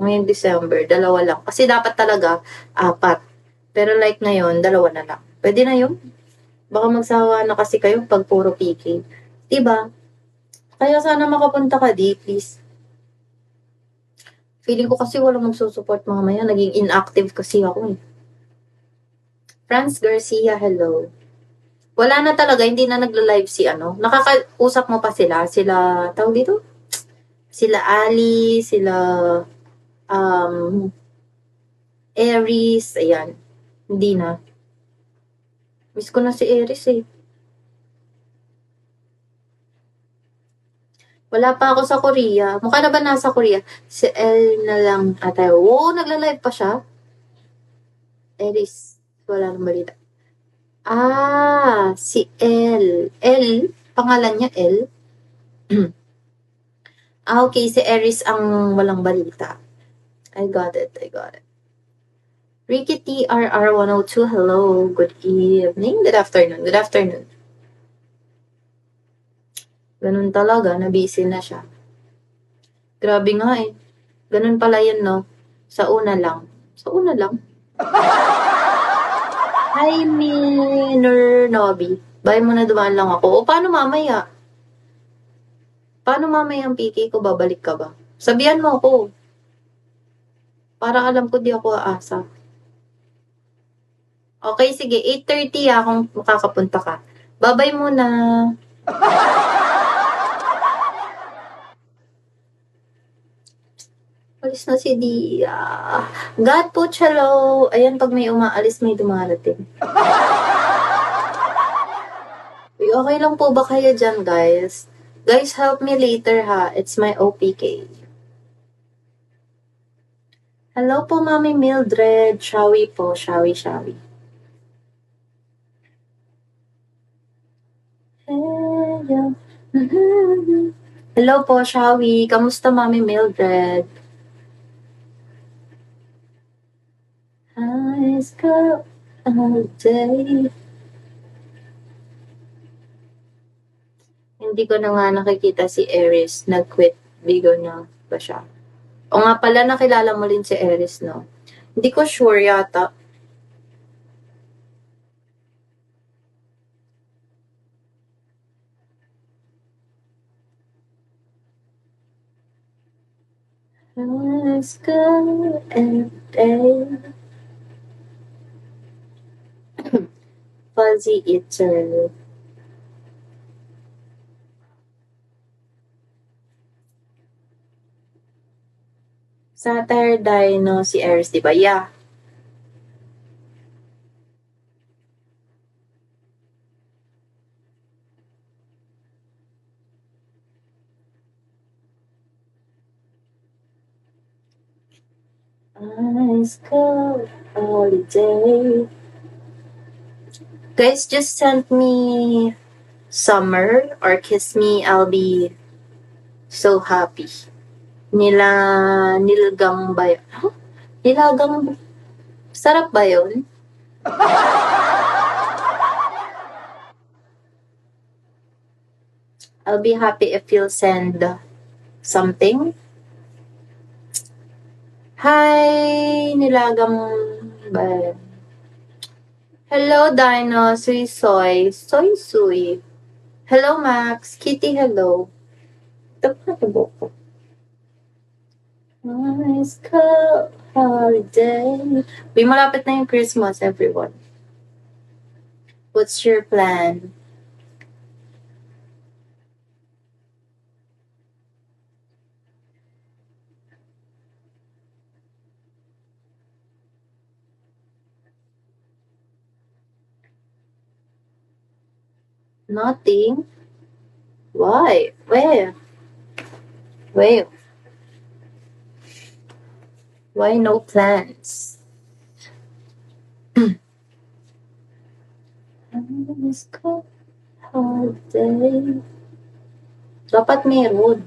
Ngayong December, 2 lang. Kasi dapat talaga, 4. Pero like ngayon, 2 na lang. Pwede na yun? Baka magsawa na kasi kayo pag puro PK. Diba? Kaya sana makapunta ka di, please. Feeling ko kasi walang magsusupport mamaya. Naging inactive kasi ako eh. Franz Garcia, hello. Wala na talaga, hindi na nagla-live si ano. Nakakausap mo pa sila? Sila, tawag dito? Sila Ali, sila Aries, ayan. Hindi na. Miss ko na si Aries eh. Wala pa ako sa Korea. Mukha na ba nasa Korea? Si El na lang ata. Oo, nagla-live pa siya. Aries. Wala nang balita. Si El. El? Pangalan niya El? Okay. Si Aries ang walang balita. I got it. Ricky TRR 102, hello. Good evening. Good afternoon. Ganun talaga, na-busy na siya. Grabe nga eh. Ganun pala yun, no? Sa una lang. Hi, Minor Nobby. Bye muna, dumaan lang ako. O, paano mamaya? Paano mamaya ang PK ko? Babalik ka ba? Sabihan mo ako. Para alam ko di ako aasa. Okay, sige. 8:30 kung makakapunta ka. Bye-bye muna. Alis na si Dia. God po, hello. Ayan, pag may umaalis, may dumarating. Okay lang po ba kayo dyan, guys? Guys, help me later, ha? It's my OPK. Hello po, Mami Mildred. Shawi po. Shawi. Hello po, Shawi. Kamusta, Mami Mildred? High school all day. Hindi ko na nga nakikita si Aries. Nag-quit. Bigo na ba siya? O nga pala, nakilala mo rin si Aries, no? Hindi ko sure yata. High school all day. Fuzzy Eater. Satire Dino si Aries, di ba? Yeah. High school holiday. Guys, just send me summer or kiss me. I'll be so happy. Nilgang ba yun? Huh? Nilagang, sarap ba yun? I'll be happy if you'll send something. Hi, nilagang ba yun? Hello, Dino, Soy. Hello, Max. Kitty, hello. Ito pa ito ko. High school holiday. Uy, malapit na yung Christmas, everyone. What's your plan? Nothing? Why? Where? Why no plans? High school holiday. Dapat meron.